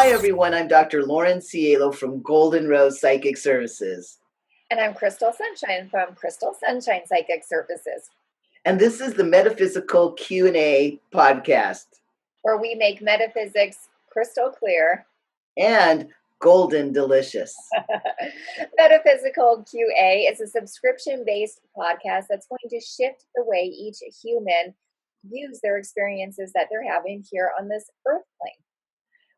Hi, everyone. I'm Dr. Lauren Cielo from Golden Rose Psychic Services. And I'm Crystal Sunshine from Crystal Sunshine Psychic Services. And this is the Metaphysical Q&A podcast, where we make metaphysics crystal clear and golden delicious. Metaphysical QA is a subscription-based podcast that's going to shift the way each human views their experiences that they're having here on this earth plane.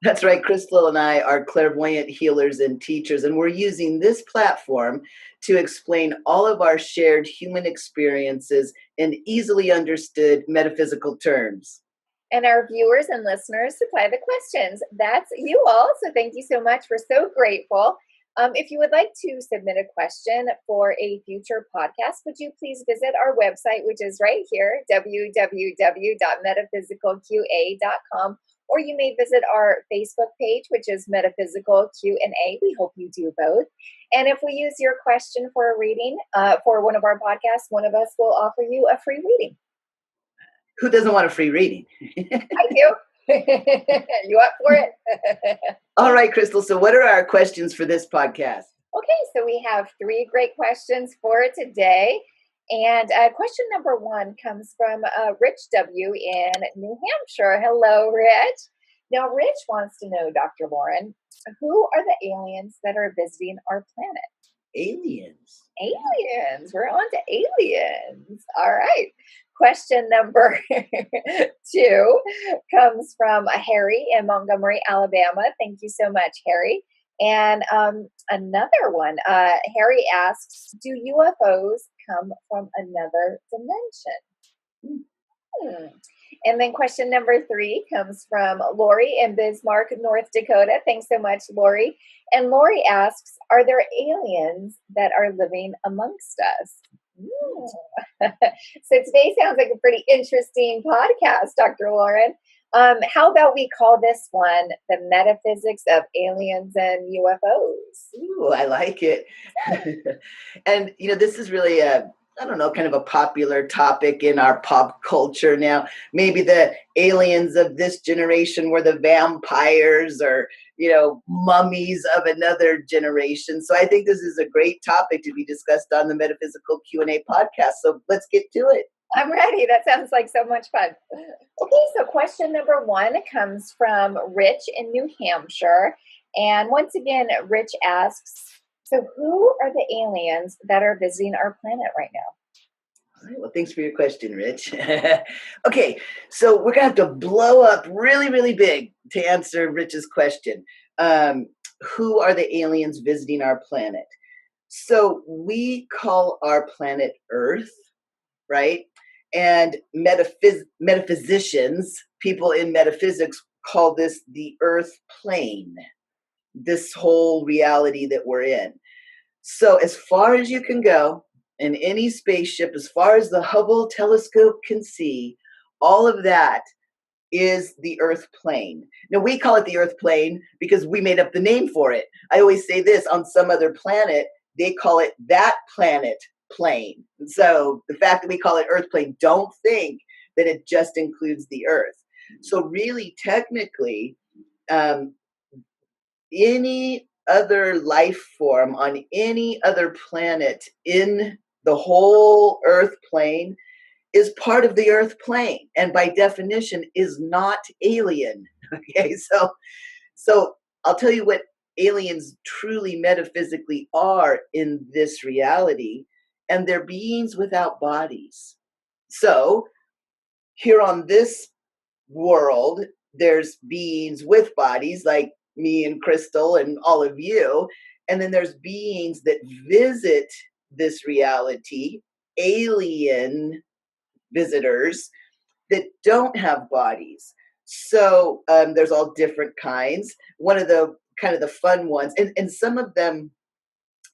That's right. Crystal and I are clairvoyant healers and teachers, and we're using this platform to explain all of our shared human experiences in easily understood metaphysical terms. And our viewers and listeners supply the questions. That's you all. So thank you so much. We're so grateful. If you would like to submit a question for a future podcast, would you please visit our website, which is right here, www.metaphysicalqa.com. Or you may visit our Facebook page, which is Metaphysical Q&A. We hope you do both. And if we use your question for a reading for one of our podcasts, one of us will offer you a free reading. Who doesn't want a free reading? I do. You up for it? All right, Crystal. So what are our questions for this podcast? Okay, so we have 3 great questions for today. And question number 1 comes from Rich W. in New Hampshire. Hello, Rich. Now, Rich wants to know, Dr. Lauren, who are the aliens that are visiting our planet? Aliens. Aliens. We're on to aliens. All right. Question number 2 comes from Harry in Montgomery, Alabama. Thank you so much, Harry. And another one, Harry asks, do UFOs come from another dimension? And then question number 3 comes from Lori in Bismarck, North Dakota. Thanks so much, Lori. And Lori asks, are there aliens that are living amongst us? So today sounds like a pretty interesting podcast, Dr. Lauren. How about we call this one the Metaphysics of Aliens and UFOs? Ooh, I like it. And, this is really kind of a popular topic in our pop culture now. Maybe the aliens of this generation were the vampires or, mummies of another generation. So I think this is a great topic to be discussed on the Metaphysical Q&A podcast. So let's get to it. I'm ready. That sounds like so much fun. Okay, so question number 1 comes from Rich in New Hampshire. And once again, Rich asks, so who are the aliens that are visiting our planet right now? All right, well, thanks for your question, Rich. Okay, so we're going to have to blow up really, really big to answer Rich's question. Who are the aliens visiting our planet? So we call our planet Earth, right? And metaphysicians, people in metaphysics, call this the Earth plane, this whole reality that we're in. So as far as you can go in any spaceship, as far as the Hubble telescope can see, all of that is the Earth plane. Now, we call it the Earth plane because we made up the name for it. I always say this, on some other planet, they call it that planet plane. And so the fact that we call it Earth plane, don't think that it just includes the Earth. So really, technically, any other life form on any other planet in the whole Earth plane is part of the Earth plane, and by definition is not alien. Okay, so I'll tell you what aliens truly metaphysically are in this reality, and they're beings without bodies. So here on this world, there's beings with bodies like me and Crystal and all of you, and then there's beings that visit this reality, alien visitors that don't have bodies. So there's all different kinds. One of the kind of the fun ones, and some of them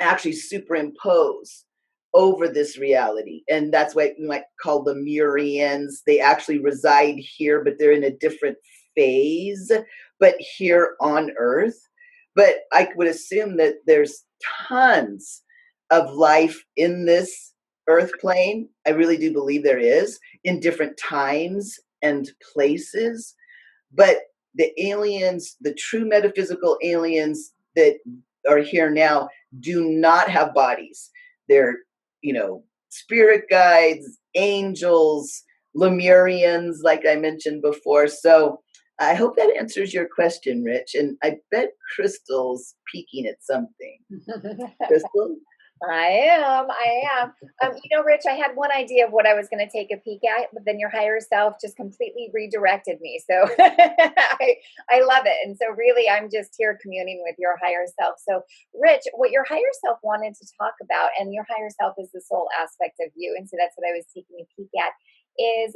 actually superimpose over this reality, and that's why we might call them Murians. They actually reside here, but they're in a different phase, but here on Earth. But I would assume that there's tons of life in this Earth plane. I really do believe there is, in different times and places. But the aliens, the true metaphysical aliens that are here now, do not have bodies. They're, spirit guides, angels, Lemurians, like I mentioned before. So I hope that answers your question, Rich. And I bet Crystal's peeking at something. Crystal? I am. Rich, I had one idea of what I was going to take a peek at, but then your higher self just completely redirected me. So I love it. And so really, I'm just here communing with your higher self. So Rich, what your higher self wanted to talk about, and your higher self is the soul aspect of you. And so that's what I was taking a peek at, is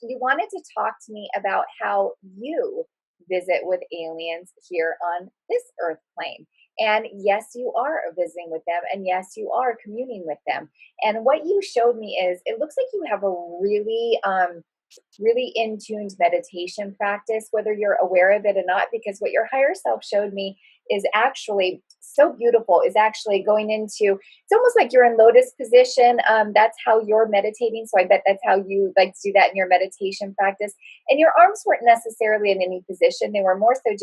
you wanted to talk to me about how you visit with aliens here on this earth plane. And yes, you are visiting with them. And yes, you are communing with them. And what you showed me is it looks like you have a really in tuned meditation practice, whether you're aware of it or not, because what your higher self showed me is actually so beautiful, is actually going into, it's almost like you're in lotus position. That's how you're meditating. So I bet that's how you like to do that in your meditation practice. And your arms weren't necessarily in any position. They were more so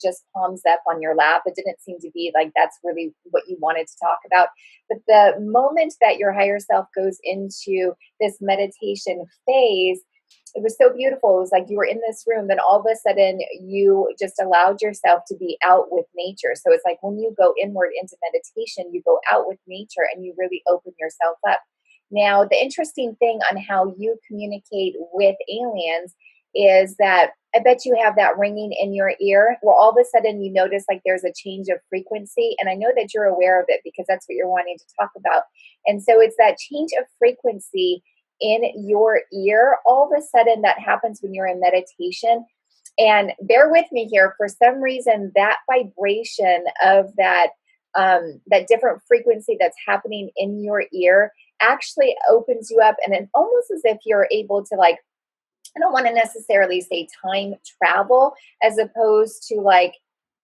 just palms up on your lap. It didn't seem to be like that's really what you wanted to talk about. But the moment that your higher self goes into this meditation phase, it was so beautiful. It was like you were in this room, then all of a sudden you just allowed yourself to be out with nature. So it's like when you go inward into meditation, you go out with nature and you really open yourself up. Now, the interesting thing on how you communicate with aliens is that I bet you have that ringing in your ear where all of a sudden you notice like there's a change of frequency. And I know that you're aware of it because that's what you're wanting to talk about. And so it's that change of frequency in your ear. All of a sudden that happens when you're in meditation. And bear with me here, for some reason that vibration of that different frequency that's happening in your ear actually opens you up, and it almost as if you're able to, like, I don't want to necessarily say time travel, as opposed to like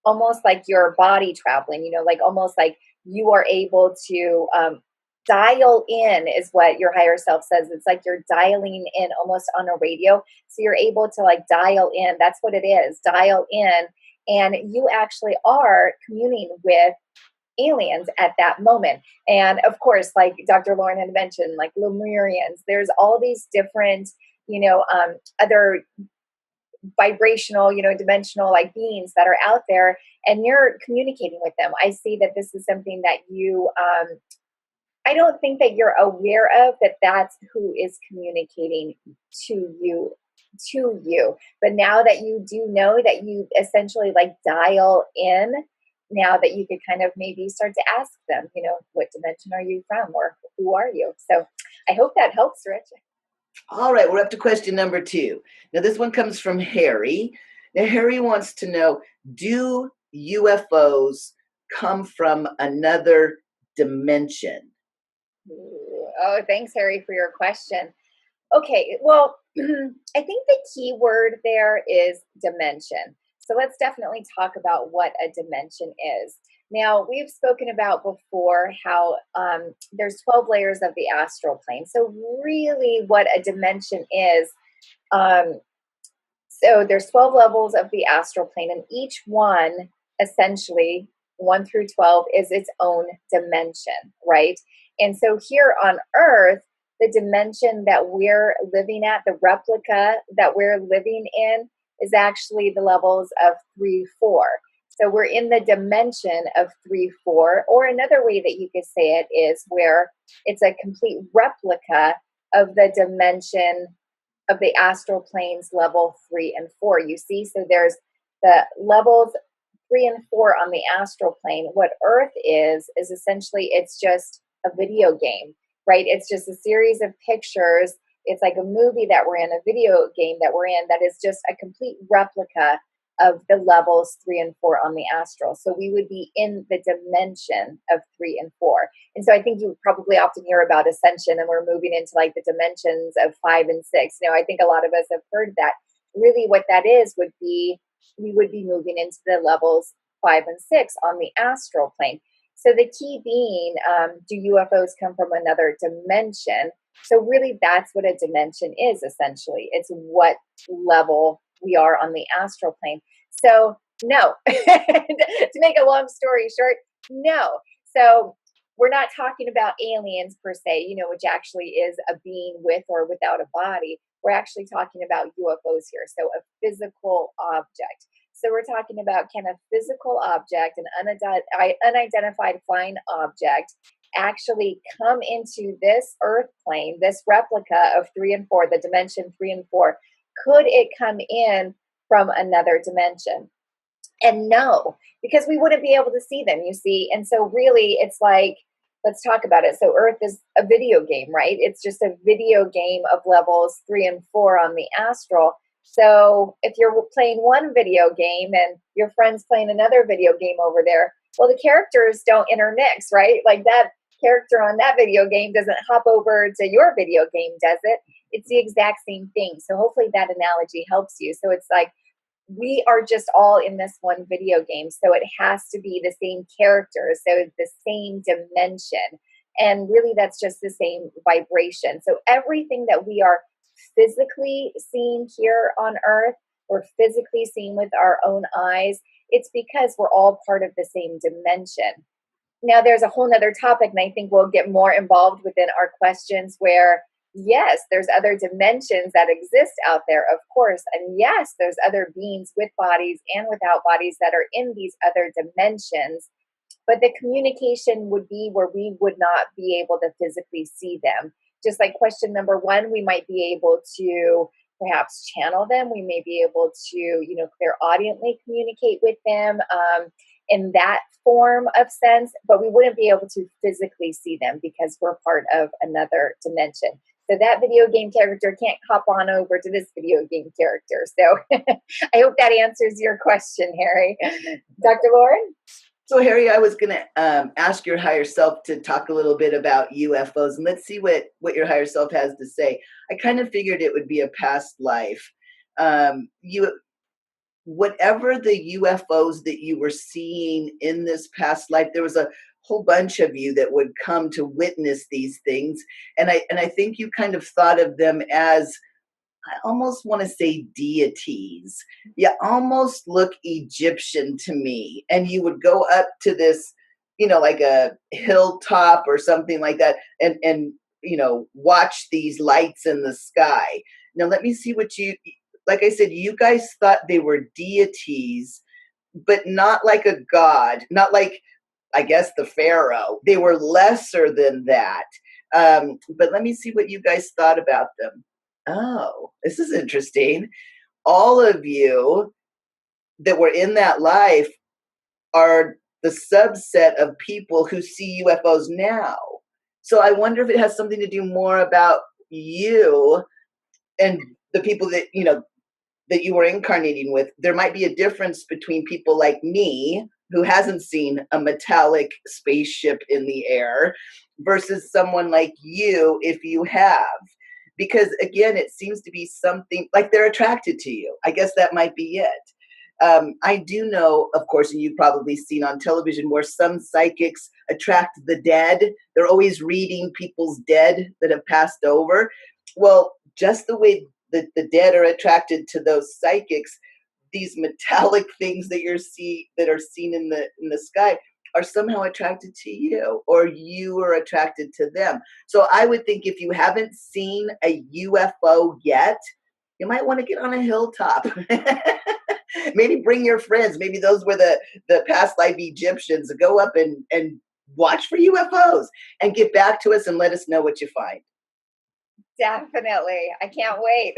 almost like your body traveling, like almost like you are able to dial in, is what your higher self says. It's like you're dialing in almost on a radio. So you're able to like dial in. That's what it is, dial in. And you actually are communing with aliens at that moment. And of course, like Dr. Lauren had mentioned, like Lemurians, there's all these different, other vibrational, dimensional like beings that are out there, and you're communicating with them. I see that this is something that you, I don't think that you're aware of, that that's who is communicating to you. But now that you do know that you essentially like dial in, now that you could kind of maybe start to ask them, what dimension are you from, or who are you? So I hope that helps, Rich. All right, we're up to question number 2. Now this one comes from Harry. Now Harry wants to know, do UFOs come from another dimension? Oh, thanks, Harry, for your question. Okay, well, I think the key word there is dimension. So let's definitely talk about what a dimension is. Now, we've spoken about before how there's 12 layers of the astral plane. So really what a dimension is, so there's 12 levels of the astral plane, and each one, essentially, 1 through 12, is its own dimension, right? And so here on Earth, the dimension that we're living at, the replica that we're living in, is actually the levels of 3, 4. So we're in the dimension of 3, 4, or another way that you could say it is where it's a complete replica of the dimension of the astral planes level 3 and 4. You see, so there's the levels 3 and 4 on the astral plane. What Earth is essentially, it's just a video game, right? It's just a series of pictures. It's like a movie that we're in, a video game that we're in, that is just a complete replica of the levels 3 and 4 on the astral. So we would be in the dimension of 3 and 4. And so I think you probably often hear about ascension, and we're moving into like the dimensions of 5 and 6. I think a lot of us have heard that. Really what that is would be, we would be moving into the levels 5 and 6 on the astral plane. So the key being, do UFOs come from another dimension? So really that's what a dimension is, essentially. It's what level we are on the astral plane. So no, to make a long story short, no. So we're not talking about aliens per se, which actually is a being with or without a body. We're actually talking about UFOs here. So a physical object. So we're talking about, can a physical object, an unidentified flying object, actually come into this earth plane, this replica of 3 and 4, the dimension 3 and 4? Could it come in from another dimension? And no, because we wouldn't be able to see them, you see. And so really it's like, let's talk about it. So Earth is a video game, right? It's just a video game of levels 3 and 4 on the astral. So if you're playing one video game and your friend's playing another video game over there, well, the characters don't intermix, right? Like that character on that video game doesn't hop over to your video game, does it? It's the exact same thing. So hopefully that analogy helps you. So it's like, we are just all in this one video game. So it has to be the same characters. So it's the same dimension. And really that's just the same vibration. So everything that we are physically seeing here on Earth, we're physically seeing with our own eyes, it's because we're all part of the same dimension. Now there's a whole nother topic, and I think we'll get more involved within our questions where yes, there's other dimensions that exist out there, of course. And yes, there's other beings with bodies and without bodies that are in these other dimensions. But the communication would be where we would not be able to physically see them. Just like question number 1, we might be able to perhaps channel them. We may be able to, clairaudiently communicate with them in that form of sense, but we wouldn't be able to physically see them because we're part of another dimension. So that video game character can't hop on over to this video game character. So I hope that answers your question, Harry. Dr. Lauren? So, Harry, I was going to ask your higher self to talk a little bit about UFOs, and let's see what your higher self has to say. I kind of figured it would be a past life. Whatever the UFOs that you were seeing in this past life, there was a whole bunch of you that would come to witness these things. And I think you kind of thought of them as, I almost want to say deities. You almost look Egyptian to me. And you would go up to this, like a hilltop or something like that and watch these lights in the sky. Now, let me see what like I said, you guys thought they were deities, but not like a god, not like, I guess, the pharaoh. They were lesser than that. But let me see what you guys thought about them. Oh, this is interesting. All of you that were in that life are the subset of people who see UFOs now. So I wonder if it has something to do more about you and the people that, that you were incarnating with. There might be a difference between people like me, who hasn't seen a metallic spaceship in the air, versus someone like you, if you have. Because again, it seems to be something like they're attracted to you. I guess that might be it. I do know, of course, and you've probably seen on television, where some psychics attract the dead. They're always reading people's dead that have passed over. Well, just the way the dead are attracted to those psychics, these metallic things that that are seen in the sky are somehow attracted to you, or you are attracted to them. So I would think if you haven't seen a UFO yet, you might want to get on a hilltop. Maybe bring your friends. Maybe those were the past life Egyptians. Go up and watch for UFOs and get back to us and let us know what you find. Definitely. I can't wait.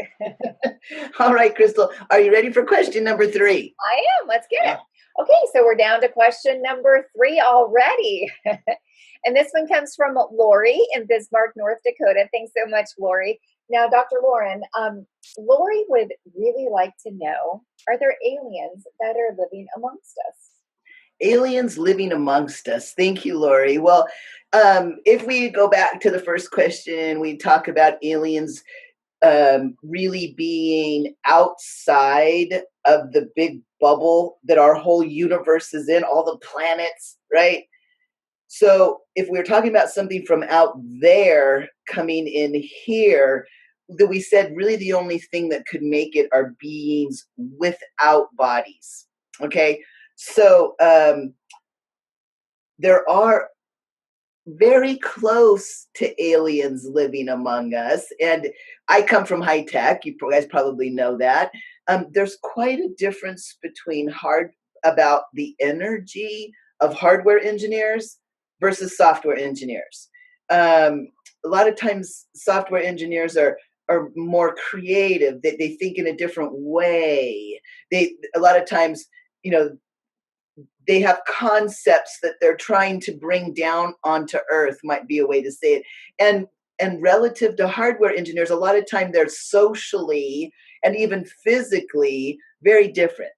All right, Crystal, are you ready for question number 3? I am. Let's get it. Okay, so we're down to question number 3 already. And this one comes from Lori in Bismarck, North Dakota. Thanks so much, Lori. Now, Dr. Lauren, Lori would really like to know, are there aliens that are living amongst us? Aliens living amongst us. Thank you, Lori. Well, if we go back to the first question, we talk about aliens really being outside of the big bubble that our whole universe is in, all the planets, right? So if we're talking about something from out there coming in here, that we said really the only thing that could make it are beings without bodies. Okay, so there are very close to aliens living among us. And I come from high tech. You guys probably know that. There's quite a difference between about the energy of hardware engineers versus software engineers. A lot of times, software engineers are more creative. They think in a different way. They a lot of times, you know, they have concepts that they're trying to bring down onto earth, might be a way to say it. And relative to hardware engineers, a lot of time they're socially and even physically very different.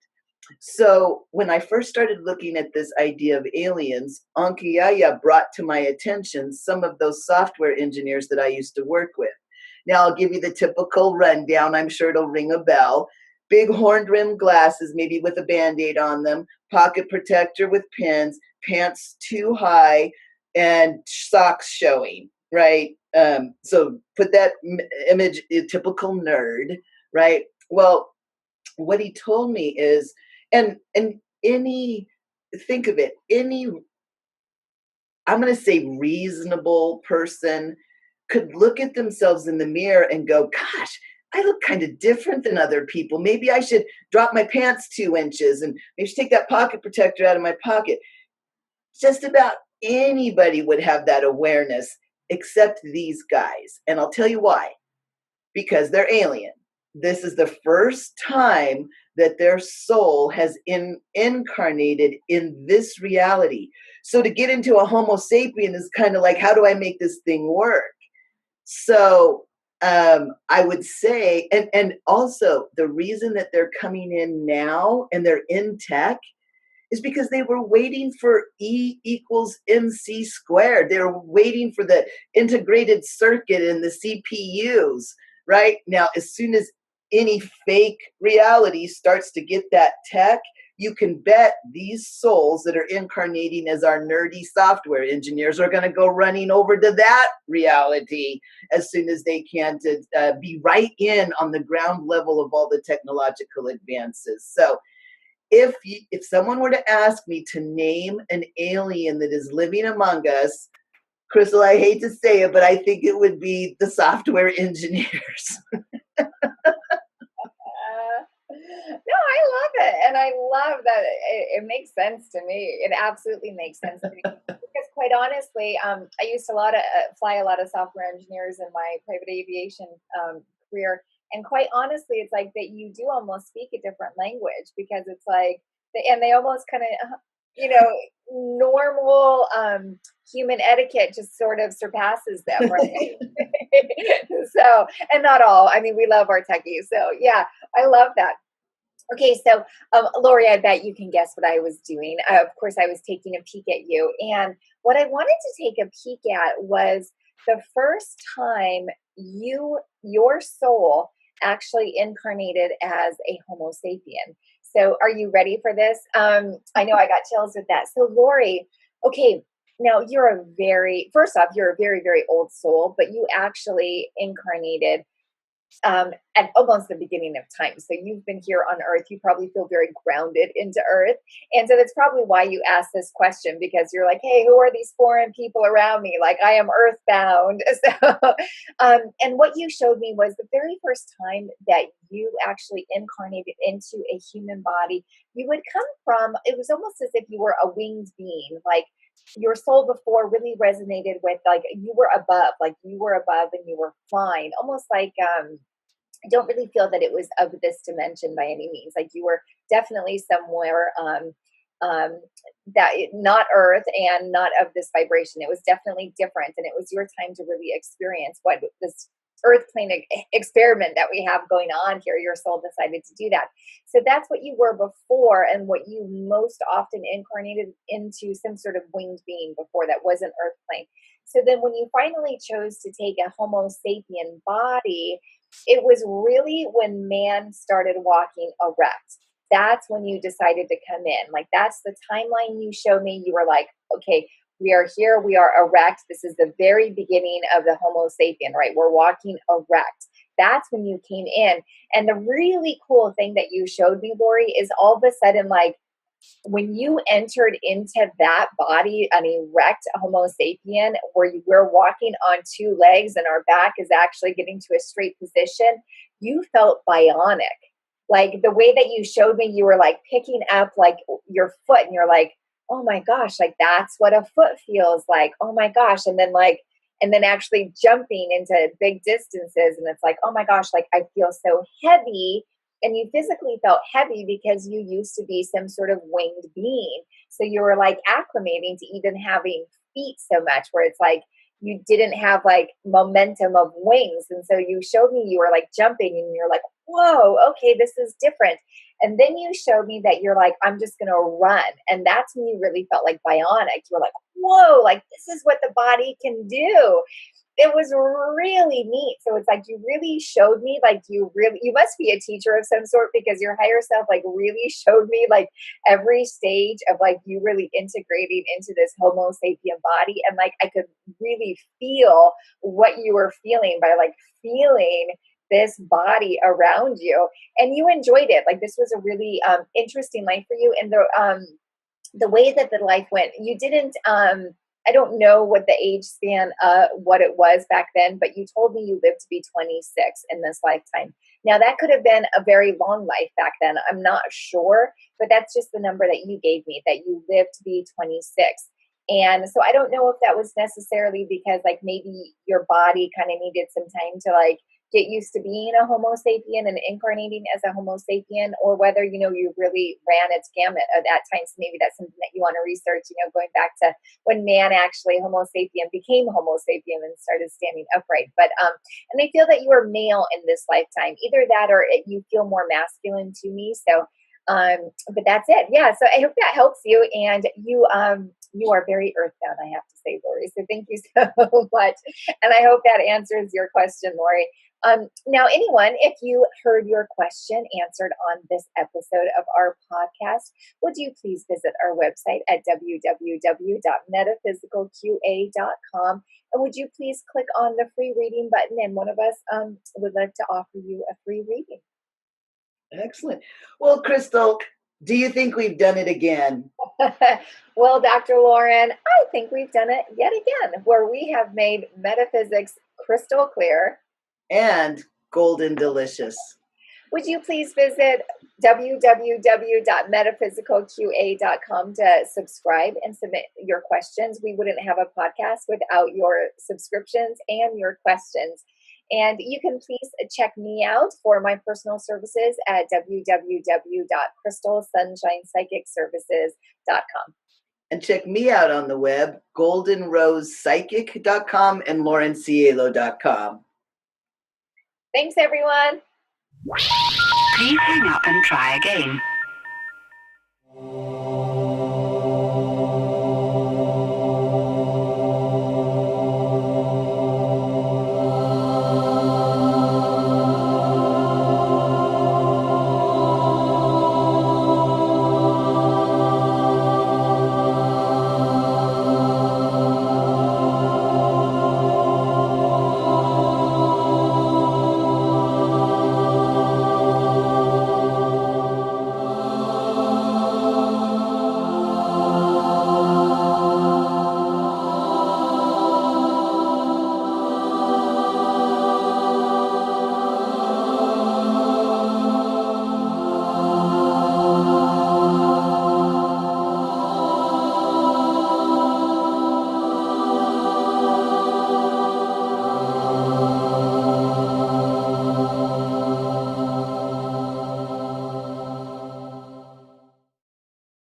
So when I first started looking at this idea of aliens, Ankiyaya brought to my attention some of those software engineers that I used to work with. Now I'll give you the typical rundown. I'm sure it'll ring a bell. Big horned rimmed glasses, maybe with a band-aid on them, pocket protector with pins, pants too high, and socks showing, right? So put that image, a typical nerd, right? Well, what he told me is, and any, think of it, any, I'm going to say reasonable person could look at themselves in the mirror and go, gosh, I look kind of different than other people. Maybe I should drop my pants 2 inches and maybe take that pocket protector out of my pocket. Just about anybody would have that awareness except these guys. And I'll tell you why. Because they're alien. This is the first time that their soul has incarnated in this reality. So to get into a Homo sapien is kind of like, how do I make this thing work? So I would say, and also the reason that they're coming in now and they're in tech is because they were waiting for E equals MC squared. They were waiting for the integrated circuit in the CPUs, right? Now, as soon as any fake reality starts to get that tech, you can bet these souls that are incarnating as our nerdy software engineers are going to go running over to that reality as soon as they can to be right in on the ground level of all the technological advances. So if someone were to ask me to name an alien that is living among us, Crystal, I hate to say it, but I think it would be the software engineers. No, I love it. And I love that it makes sense to me. It absolutely makes sense to me. Because quite honestly, I used to fly a lot of software engineers in my private aviation career. And quite honestly, it's like that you do almost speak a different language because it's like, and they almost kind of, normal human etiquette just sort of surpasses them, right? So, and not all. I mean, we love our techies. So, yeah, I love that. Okay, so Lori, I bet you can guess what I was doing. Of course, I was taking a peek at you. And what I wanted to take a peek at was the first time your soul actually incarnated as a Homo sapien. So are you ready for this? I know I got chills with that. So Lori, okay, now first off, you're a very, very old soul, but you actually incarnated at almost the beginning of time. So you've been here on Earth. You probably feel very grounded into Earth. And so that's probably why you asked this question, because you're like, hey, who are these foreign people around me? Like, I am earthbound. So, and what you showed me was the very first time that you actually incarnated into a human body, you would come from, it was almost as if you were a winged being, like your soul before really resonated with, like, you were above and you were flying, almost like, I don't really feel that it was of this dimension by any means. Like you were definitely somewhere not Earth and not of this vibration. It was definitely different, and it was your time to really experience what this Earth plane experiment that we have going on here. Your soul decided to do that. So that's what you were before, and what you most often incarnated into, some sort of winged being before that wasn't Earth plane. So then when you finally chose to take a Homo sapien body, it was really when man started walking erect. That's when you decided to come in. Like, that's the timeline you showed me. You were like, okay, we are here, we are erect. This is the very beginning of the Homo sapien, right? We're walking erect. That's when you came in. And the really cool thing that you showed me, Lori, is all of a sudden, like, when you entered into that body, an erect Homo sapien, where we're walking on two legs and our back is actually getting to a straight position, you felt bionic. Like the way that you showed me, you were like picking up like your foot and you're like, oh my gosh, like that's what a foot feels like. Oh my gosh. And then actually jumping into big distances. And it's like, oh my gosh, like I feel so heavy. And you physically felt heavy because you used to be some sort of winged being. So you were like acclimating to even having feet so much, where it's like you didn't have like momentum of wings. And so you showed me you were like jumping and you're like, whoa, okay, this is different. And then you showed me that you're like, I'm just going to run. And that's when you really felt like bionic. You're like, whoa, like this is what the body can do. It was really neat. So it's like you really showed me, like you must be a teacher of some sort, because your higher self like really showed me like every stage of like you really integrating into this Homo sapien body. And like I could really feel what you were feeling by like feeling this body around you, and you enjoyed it. Like this was a really interesting life for you. And the way that the life went, you didn't I don't know what the age span, what it was back then, but you told me you lived to be 26 in this lifetime. Now that could have been a very long life back then. I'm not sure, but that's just the number that you gave me, that you lived to be 26. And so I don't know if that was necessarily because like maybe your body kind of needed some time to like get used to being a Homo sapien and incarnating as a Homo sapien, or whether, you know, you really ran its gamut at that time. So maybe that's something that you want to research, you know, going back to when man actually, Homo sapien, became Homo sapien and started standing upright. But, and I feel that you are male in this lifetime, either that or you feel more masculine to me. So, but that's it. Yeah. So I hope that helps you. And you are very earthbound, I have to say, Lori. So thank you so much. And I hope that answers your question, Lori. Now, anyone, if you heard your question answered on this episode of our podcast, would you please visit our website at www.metaphysicalqa.com, and would you please click on the free reading button, and one of us would like to offer you a free reading. Excellent. Well, Crystal, do you think we've done it again? Well, Dr. Lauren, I think we've done it yet again, where we have made metaphysics crystal clear and golden delicious. Would you please visit www.metaphysicalqa.com to subscribe and submit your questions? We wouldn't have a podcast without your subscriptions and your questions. And you can please check me out for my personal services at www.crystalsunshinepsychicservices.com. And check me out on the web, goldenrosepsychic.com and laurencielo.com. Thanks, everyone. Please hang up and try again.